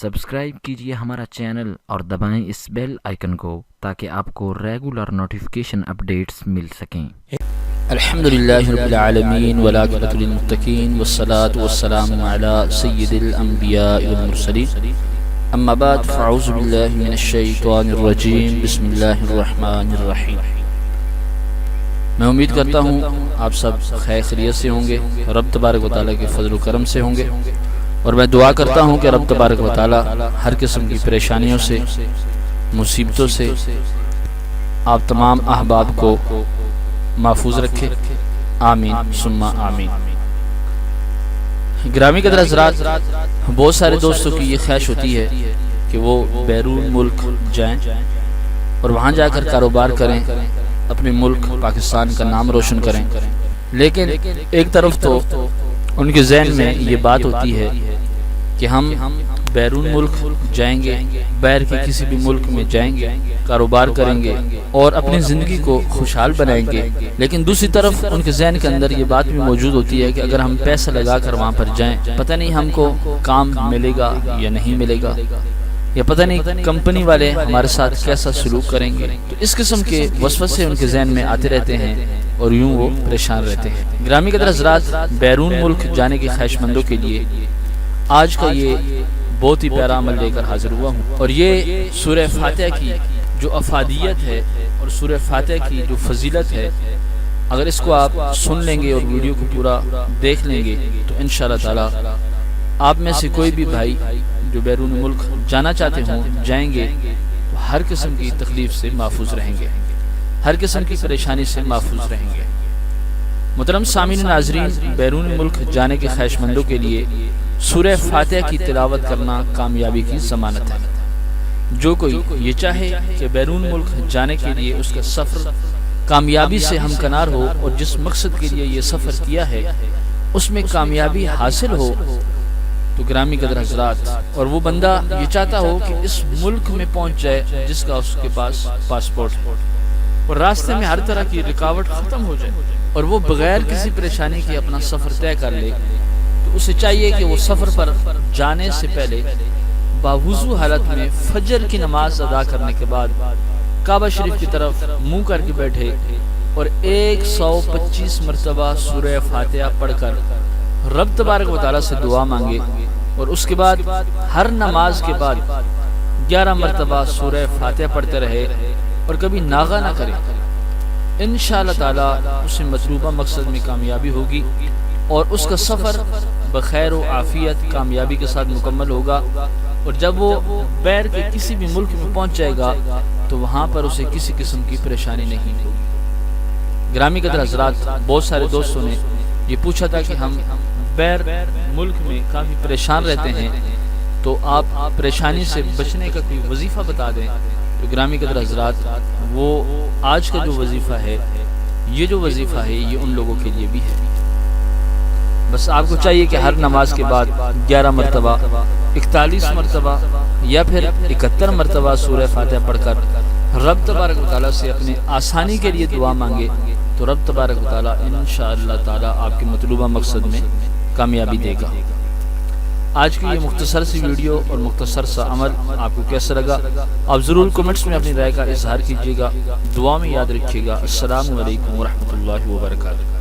Subscribe کیجیے ہمارا channel اور دبائیں اس بیل آئیکن کو تاکہ آپ کو ریگولر نوٹیفیکیشن اپڈیٹس مل سکیں۔ الحمدللہ رب العالمین والعاقبۃ للمتقین والصلاة والسلام علی سید الانبیاء والمرسلین، اما بعد فاعوذ باللہ من الشیطان الرجیم، بسم اللہ الرحمن الرحیم۔ میں امید کرتا ہوں آپ سب خیر خیریت سے ہوں گے، رب تبارک و تعالیٰ کے فضل و کرم سے ہوں گے، اور میں دعا کرتا ہوں کہ رب تبارک و تعالیٰ ہر قسم کی پریشانیوں سے، مصیبتوں سے آپ تمام احباب کو محفوظ رکھے، آمین ثم آمین۔ گرامی قدر حضرات، بہت سارے دوستوں کی یہ خواہش ہوتی ہے کہ وہ بیرون ملک جائیں اور وہاں جا کر کاروبار کریں، اپنے ملک پاکستان کا نام روشن کریں، لیکن ایک طرف تو ان کے ذہن میں یہ بات ہوتی ہے کہ ہم بیرون ملک جائیں گے، باہر کے کسی بھی ملک میں جائیں گے، کاروبار کریں گے اور اپنی زندگی کو خوشحال بنائیں گے، لیکن دوسری طرف ان کے ذہن کے اندر یہ بات بھی موجود ہوتی ہے کہ اگر ہم پیسہ لگا کر وہاں پر جائیں، پتہ نہیں ہم کو کام ملے گا یا نہیں ملے گا، یا پتہ نہیں کمپنی والے ہمارے ساتھ کیسا سلوک کریں گے۔ تو اس قسم کے وسوسے ان کے ذہن میں آتے رہتے ہیں اور یوں وہ پریشان رہتے ہیں۔ گرامی قدر حضرات، بیرون ملک جانے کے خواہش مندوں کے لیے آج کا یہ بہت ہی پیارا عمل لے کر حاضر ہوا ہوں، اور یہ سورہ فاتحہ کی جو افادیت ہے اور سورہ فاتحہ کی جو فضیلت ہے، اگر اس کو آپ سن لیں گے اور ویڈیو کو پورا دیکھ لیں گے تو انشاءاللہ تعالی آپ میں سے کوئی بھی بھائی جو بیرون ملک جانا چاہتے ہوں جائیں گے تو ہر قسم کی تکلیف سے محفوظ رہیں گے، ہر قسم کی پریشانی سے محفوظ رہیں گے۔ محترم سامعین ناظرین، بیرون ملک جانے کے خواہش مندوں کے لیے سورہ فاتحہ کی تلاوت کرنا کامیابی کی ضمانت ہے۔ جو کوئی یہ چاہے کہ بیرون ملک جانے کے لیے اس کا سفر کامیابی سے ہمکنار ہو اور جس مقصد کے لیے یہ سفر کیا ہے اس میں کامیابی حاصل ہو، تو گرامی قدر حضرات، اور وہ بندہ یہ چاہتا ہو کہ اس ملک میں پہنچ جائے جس کا اس کے پاس پاسپورٹ ہے اور راستے میں ہر طرح کی رکاوٹ ختم ہو جائے اور وہ بغیر کسی پریشانی کے اپنا سفر طے کر لے، تو اسے چاہیے کہ وہ سفر پر جانے سے پہلے باوضو حالت میں فجر کی نماز ادا کرنے کے بعد کعبہ شریف کی طرف منہ کر کے بیٹھے اور 125 مرتبہ سورہ فاتحہ پڑھ کر رب تبارک و تعالیٰ سے دعا مانگے، اور اس کے بعد ہر نماز کے بعد 11 مرتبہ سورہ فاتحہ پڑھتے رہے اور کبھی ناغہ نہ کرے۔ انشاءاللہ تعالیٰ اسے مطلوبہ مقصد میں کامیابی ہوگی اور اس کا سفر بخیر و عافیت کامیابی کے ساتھ مکمل ہوگا، اور جب وہ باہر کے کسی بھی ملک میں پہنچ جائے گا تو وہاں پر اسے کسی قسم کی پریشانی نہیں ہوگی۔ گرامی قدر حضرات، بہت سارے دوستوں نے یہ پوچھا تھا کہ ہم باہر ملک میں کافی پریشان رہتے ہیں، تو آپ پریشانی سے بچنے کا کوئی وظیفہ بتا دیں۔ تو گرامی قدر حضرات، وہ آج کا جو وظیفہ ہے، یہ جو وظیفہ ہے یہ ان لوگوں کے لیے بھی ہے۔ بس آپ کو چاہیے کہ ہر نماز کے بعد 11 مرتبہ، 41 مرتبہ یا پھر 71 مرتبہ سورہ فاتحہ پڑھ کر رب تبارک و تعالیٰ سے اپنے آسانی کے لیے دعا مانگے، تو رب تبارک و تعالیٰ انشاءاللہ تعالیٰ آپ کے مطلوبہ مقصد میں کامیابی دے گا۔ آج کی یہ مختصر سی ویڈیو اور مختصر سا عمل آپ کو کیسا لگا؟ آپ ضرور کمنٹس میں اپنی رائے کا اظہار کیجیے گا، دعا میں یاد رکھیے گا۔ السلام علیکم ورحمۃ اللہ وبرکاتہ۔